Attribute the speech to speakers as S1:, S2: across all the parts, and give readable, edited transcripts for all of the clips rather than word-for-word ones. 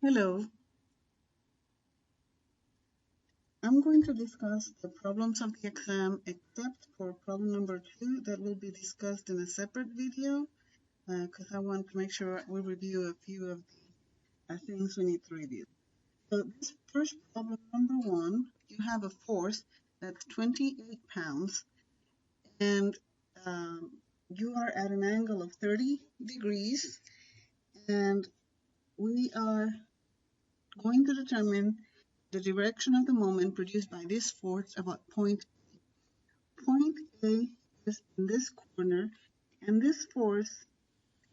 S1: Hello, I'm going to discuss the problems of the exam except for problem number 2 that will be discussed in a separate video because I want to make sure we review a few of the things we need to review. So this first problem number 1, you have a force that's 28 pounds and um, you are at an angle of 30 degrees and we are going to determine the direction of the moment produced by this force about point Point A is in this corner, and this force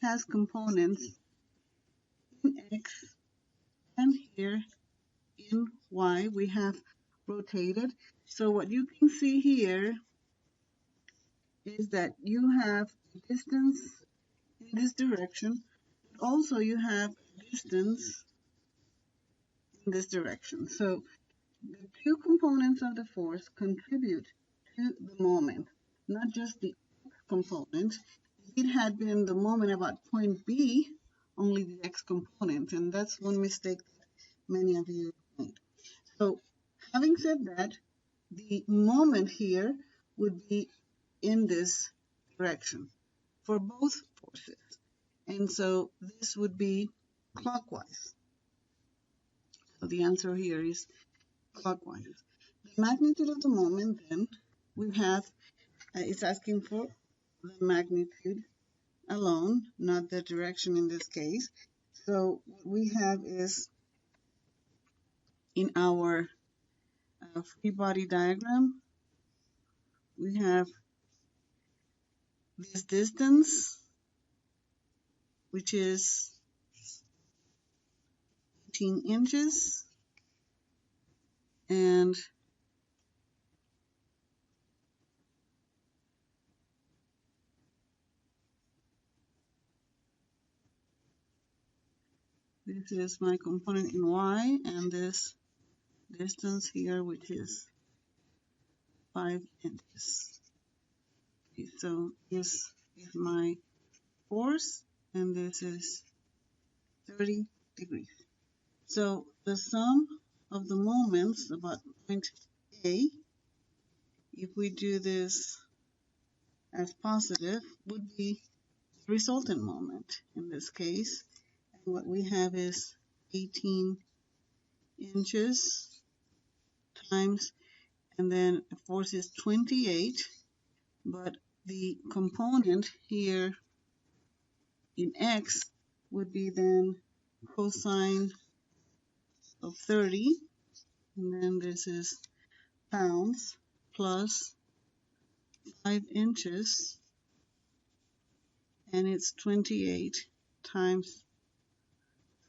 S1: has components in X and here in Y. We have rotated. So what you can see here is that you have distance in this direction. Also, you have distance in this direction. So the two components of the force contribute to the moment, not just the component. If it had been the moment about point B, only the x component, and that's one mistake that many of you made. So having said that, the moment here would be in this direction for both forces. And so this would be clockwise. So the answer here is clockwise. The magnitude of the moment then we have, it's asking for the magnitude alone, not the direction in this case. So what we have is in our free body diagram, we have this distance, which is 18 inches, and this is my component in Y, and this distance here, which is 5 inches. Okay, so this is my force, and this is 30 degrees. So the sum of the moments about point A, if we do this as positive, would be the resultant moment in this case. And what we have is 18 inches times, and then the force is 28, but the component here in X would be then cosine of 30, and then this is pounds plus 5 inches, and it's 28 times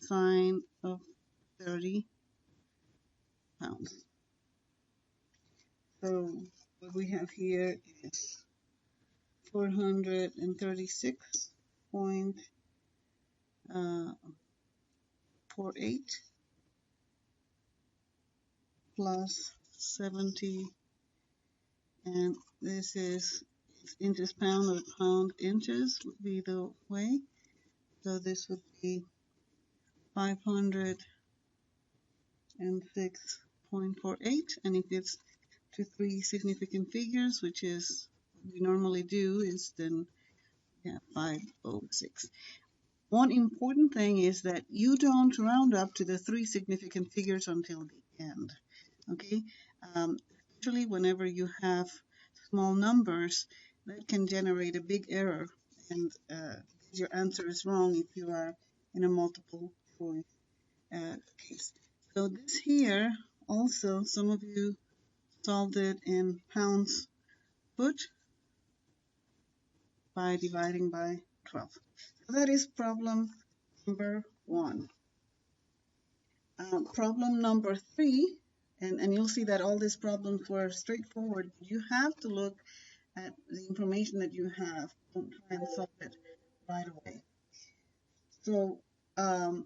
S1: sine of 30 pounds. So what we have here is 436.48 plus 70, and this is inches pound or pound inches would be the way. So this would be 506.48, and if it's to three significant figures, which is what we normally do, is then 506. One important thing is that you don't round up to the three significant figures until the end. Okay, especially whenever you have small numbers, that can generate a big error, and your answer is wrong if you are in a multiple choice case. So this here also, some of you solved it in pounds foot by dividing by 12. So that is problem number 1. Problem number 3, and you'll see that all these problems were straightforward. You have to look at the information that you have. Don't try and solve it right away. So the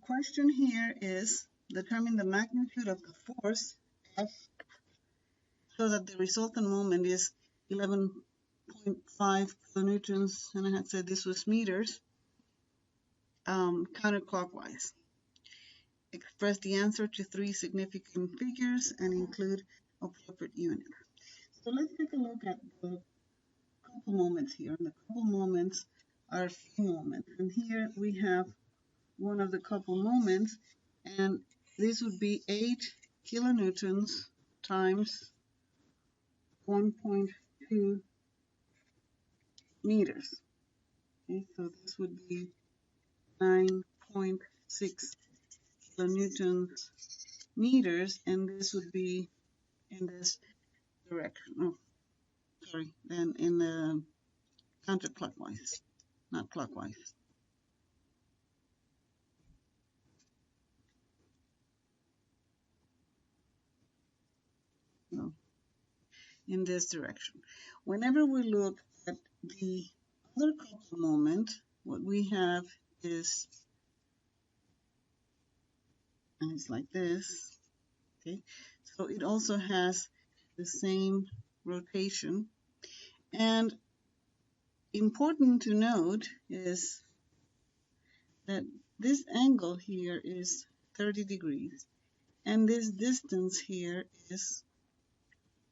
S1: question here is determine the magnitude of the force F so that the resultant moment is 11.5 kilonewtons, and I had said this was meters, counterclockwise. express the answer to 3 significant figures and include appropriate units. So let's take a look at the couple moments here. And the couple moments are few moments. And here we have one of the couple moments, and this would be 8 kilonewtons times 1.2 meters. Okay, so this would be 9.6 kilonewtons meters, and this would be in this direction. Oh, sorry, then in the counterclockwise, not clockwise. No, in this direction. Whenever we look at the other couple moment, what we have is, and it's like this, okay? So it also has the same rotation. And important to note is that this angle here is 30 degrees, and this distance here is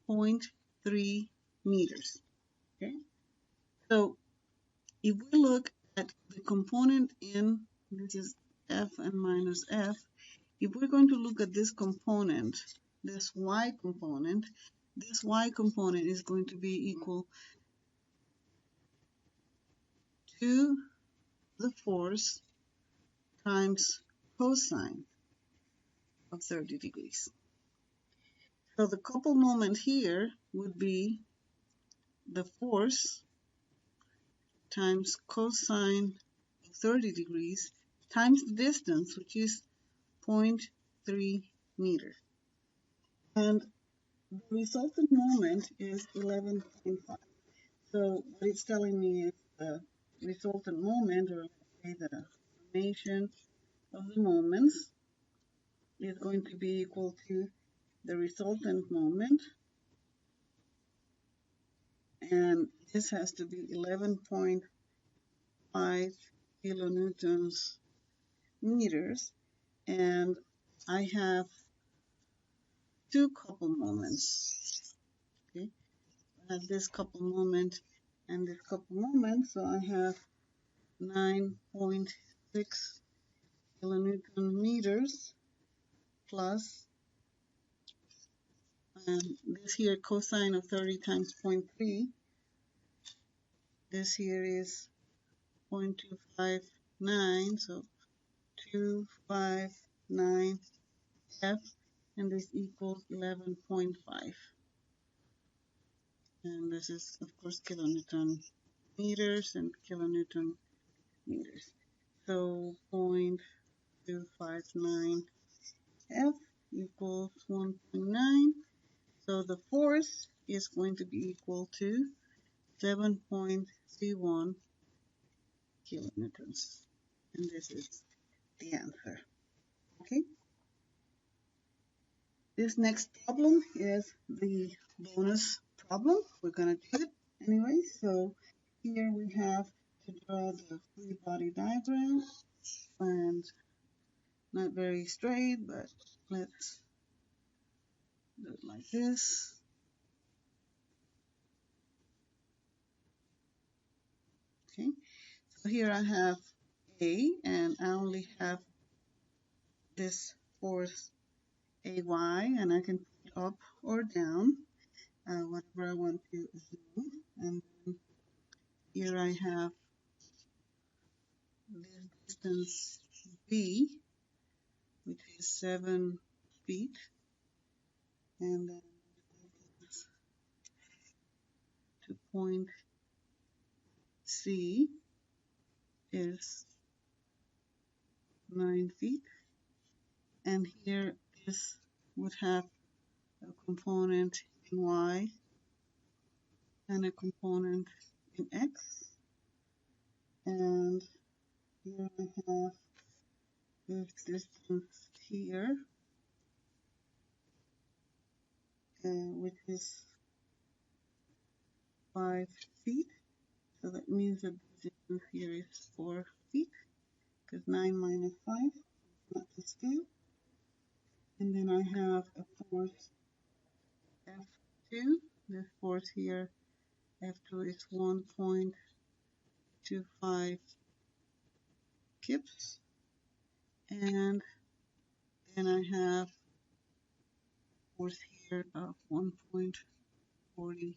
S1: 0.3 meters, okay? So if we look at the component in, this is F and minus F, if we're going to look at this component, this Y component is going to be equal to the force times cosine of 30 degrees. So the couple moment here would be the force times cosine of 30 degrees times the distance, which is 0.3 meters. And the resultant moment is 11.5. So what it's telling me is the resultant moment, or let's say the summation of the moments, is going to be equal to the resultant moment, and this has to be 11.5 kilonewtons meters, and I have two couple moments. Okay, I have this couple moment and this couple moment, so I have 9.6 kilonewton meters plus, and this here cosine of 30 times 0.3. This here is 0.259, so 259 F, and this equals 11.5. And this is, of course, kilonewton meters and kilonewton meters. So 0.259 F equals 1.9. So the force is going to be equal to 7.31 kilonewtons. And this is the answer. Okay. This next problem is the bonus problem. We're going to do it anyway. So here we have to draw the free body diagram, and not very straight, but let's do it like this. Okay, so here I have A, and I only have this force AY, and I can put it up or down, whatever I want to assume. And then here I have this distance B, which is 7 feet, and then to point C is 9 feet, and here this would have a component in Y and a component in X, and here I have this distance here, which is 5 feet, so that means that the distance here is 4 feet, because 9 minus 5 is not just 2. And then I have a force F2. This force here, F2 is 1.25 kips. And then I have force here of 1.40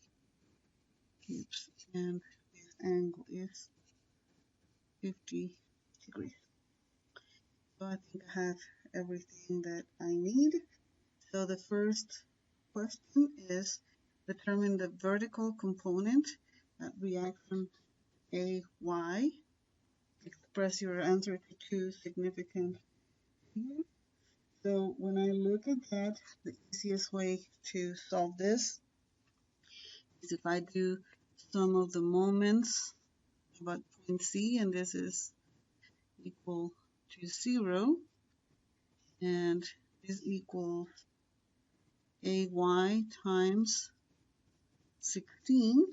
S1: kips. And this angle is 50 degrees. So I think I have everything that I need. So the first question is determine the vertical component at reaction AY. Express your answer to two significant figures. So when I look at that, the easiest way to solve this is if I do sum of the moments about point C, and this is equal to 0, and this equals AY times 16,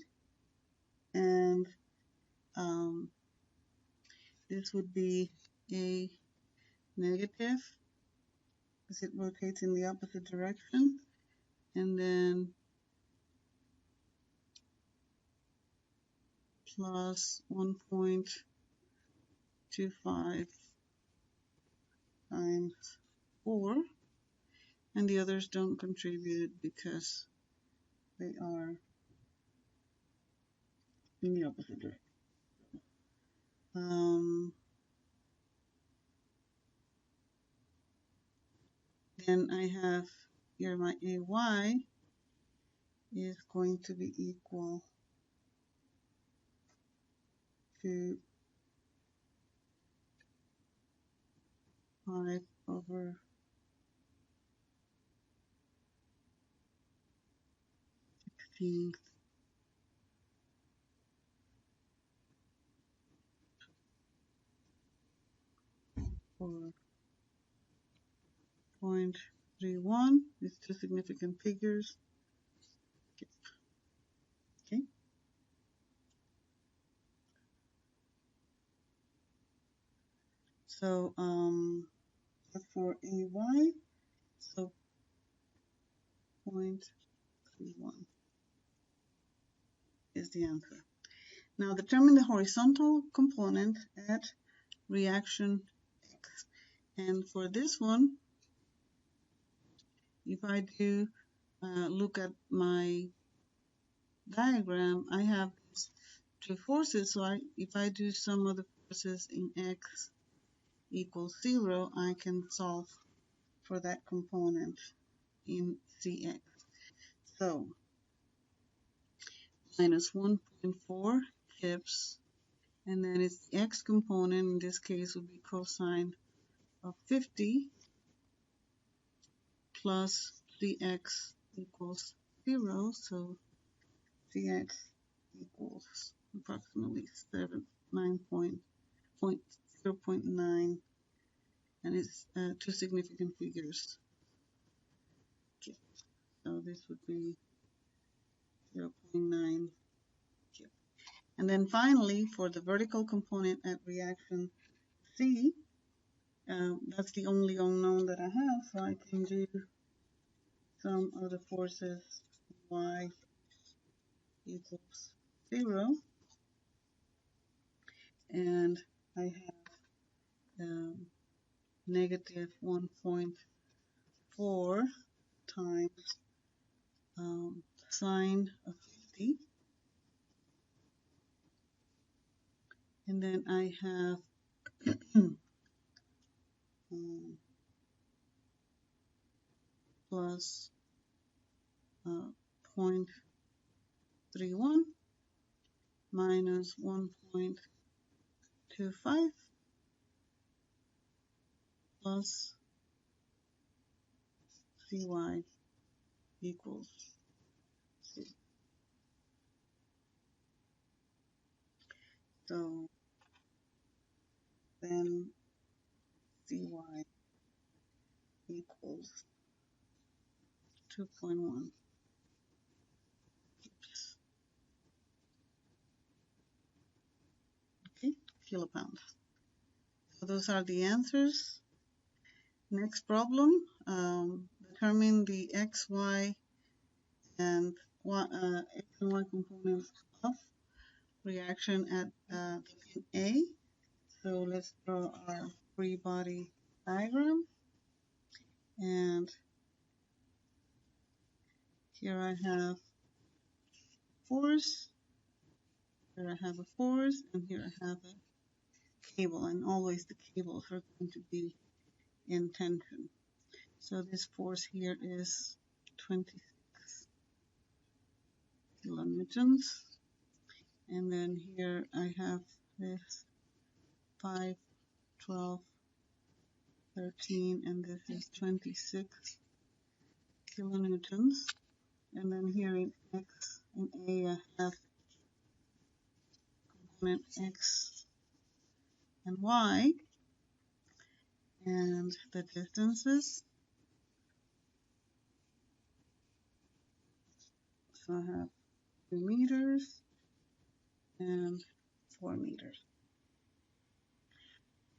S1: and this would be a negative because it rotates in the opposite direction, and then plus 1.25 times 4, and the others don't contribute because they are in the opposite direction. Then I have here my AY is going to be equal to 5 over 16 for 0.31. These two significant figures. Okay. So that's for AY. So 0.31 is the answer. Now determine the horizontal component at reaction X. And for this one, if I do look at my diagram, I have these two forces. So if I do sum of the forces in X equals 0, I can solve for that component in CX. So minus 1.4 kips, and then its the X component, in this case would be cosine of 50 plus CX equals 0, so CX equals approximately 0.9, and it's two significant figures. Okay. So this would be 0.9. And then finally, for the vertical component at reaction C, that's the only unknown that I have, so I can do sum of the forces Y equals 0, and I have negative 1.4 times sine of 50, and then I have plus 0.31 minus 1.25 plus CY equals 0. So then CY equals 2.1 kips. Okay, kilopounds. So those are the answers. Next problem, determine the x, y, and x and y components of reaction at the pin A. So let's draw our free body diagram. And here I have force, here I have a force, and here I have a cable, and always the cables are going to be in tension. So this force here is 26 kilonewtons. And then here I have this 5, 12, 13, and this is 26 kilonewtons. And then here in X and A I have component X and Y, and the distances. So I have 2 meters and 4 meters.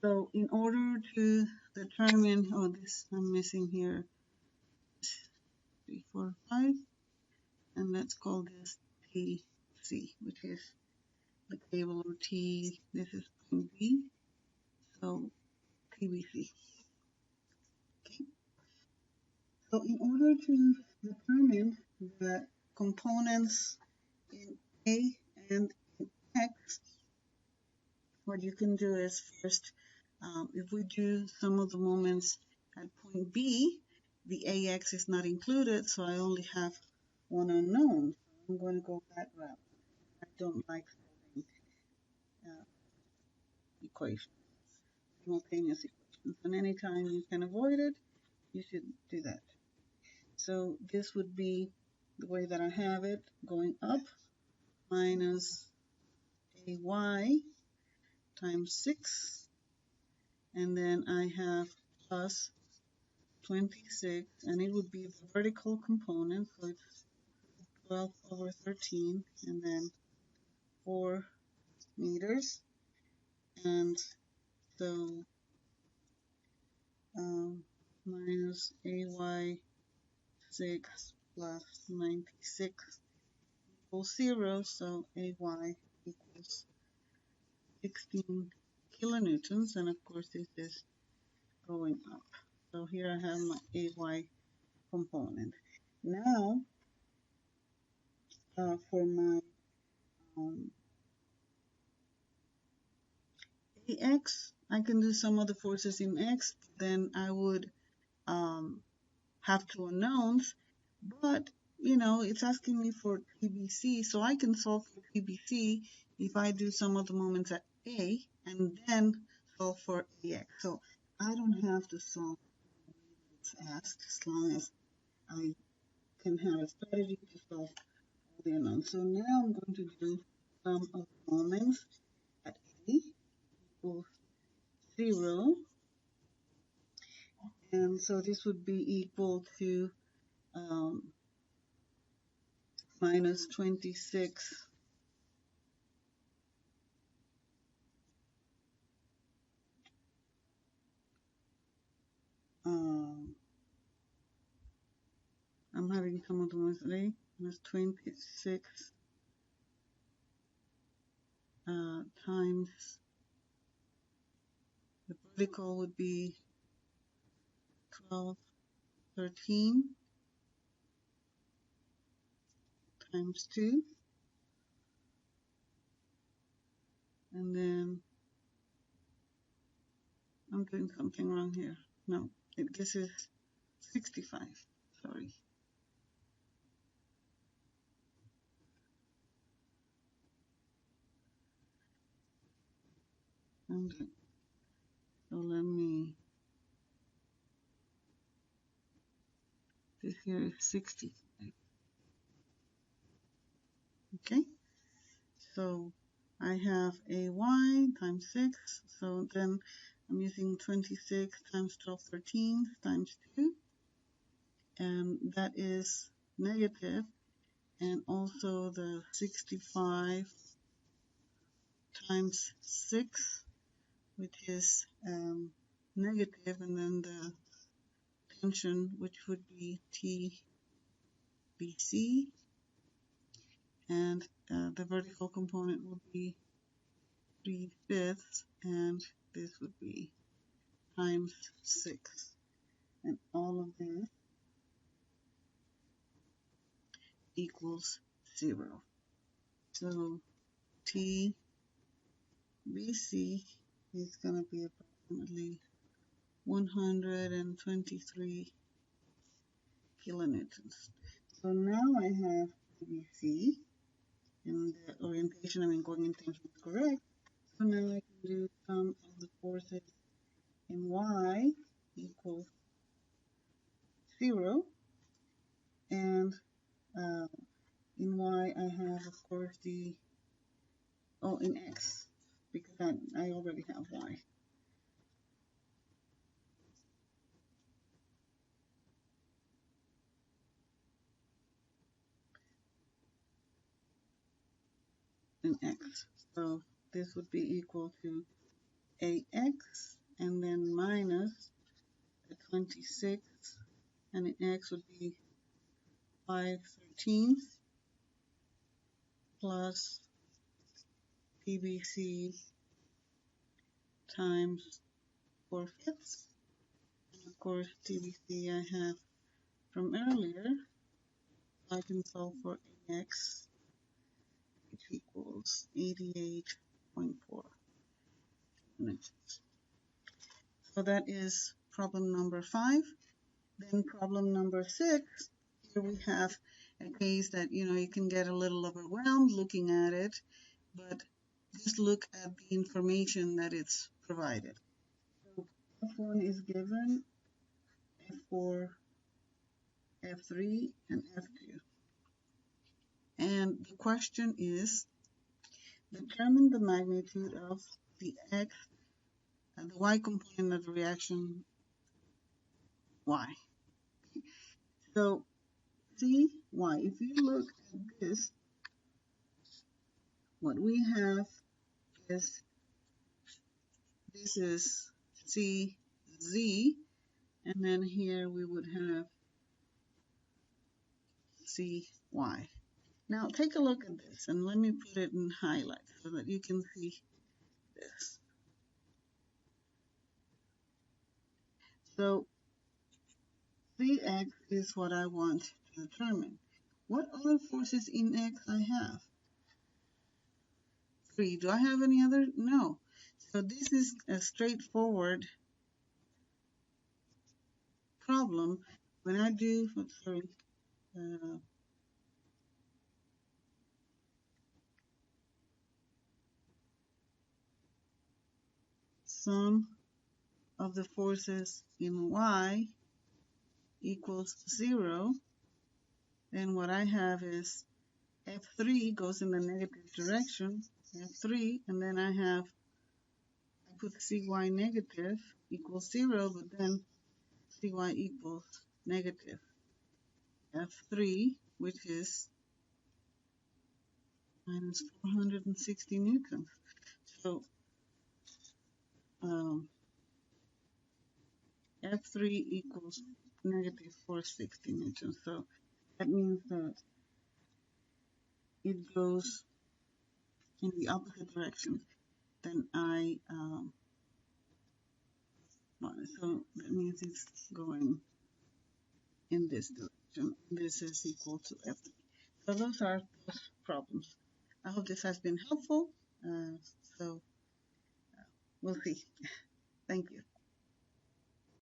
S1: So in order to determine, oh, this I'm missing here, 3, 4, 5, and let's call this TC, which is the cable, or T, this is point B, so TBC. Okay. So in order to determine the components in A and in X, what you can do is first, if we do some of the moments at point B, the AX is not included, so I only have one unknown. So I'm going to go that route. I don't like solving equations, simultaneous equations. And anytime you can avoid it, you should do that. So this would be the way that I have it, going up minus AY times 6, and then I have plus 26, and it would be the vertical component, so it's 12 over 13, and then 4 meters, and so minus AY 6 plus 96 equals 0, so AY equals 16 kilonewtons, and of course this is going up. So here I have my AY component. Now, for my AX, I can do some of the forces in X, then I would have 2 unknowns, but you know, it's asking me for TBC, so I can solve for TBC if I do some of the moments at A and then solve for AX. So I don't have to solve the way that it's asked, as long as I can have a strategy to solve all the unknowns. So now I'm going to do some of the moments at A equals 0, and so this would be equal to minus 26 I'm having some of the ones today, minus 26 times the vertical would be 12, 13 times 2, and then I'm doing something wrong here. No, this is 65, sorry. Okay. So let me, this here is 65. Okay, so I have AY times 6, so then I'm using 26 times 12, 13 times 2, and that is negative, and also the 65 times 6, which is negative, and then the tension, which would be TBC, and the vertical component would be 3/5, and this would be times 6, and all of this equals 0. So TBC is going to be approximately 123 kilonewtons. So now I have TBC, and the orientation, going in tension is correct. So now I can do sum of the forces in Y equals 0, and in Y I have, of course, in X, because I already have Y. In X. So this would be equal to AX, and then minus the 26, and in X would be 5/13 plus PBC times 4/5. And of course, TBC I have from earlier. I can solve for AX, which equals 88.4 newtons. So that is problem number 5. Then problem number 6, here we have a case that, you can get a little overwhelmed looking at it, but just look at the information that it's provided. So F1 is given, F4, F3, and F2. And the question is, determine the magnitude of the X and the Y component of the reaction Y. So see Y. If you look at this, what we have is, this is CZ, and then here we would have CY. Now take a look at this, and let me put it in highlight so that you can see this. So Cx is what I want to determine. What other forces in X I have? 3. Do I have any other? No. So this is a straightforward problem. When I do, sum of the forces in Y equals 0, then what I have is F3 goes in the negative direction, F3, and then I put CY negative equals 0, but then CY equals negative F3, which is minus 460 newtons. So F3 equals negative 460 newtons. So that means that it goes in the opposite direction than so that means it's going in this direction. This is equal to F3. So those are those problems. I hope this has been helpful. So we'll see. Thank you.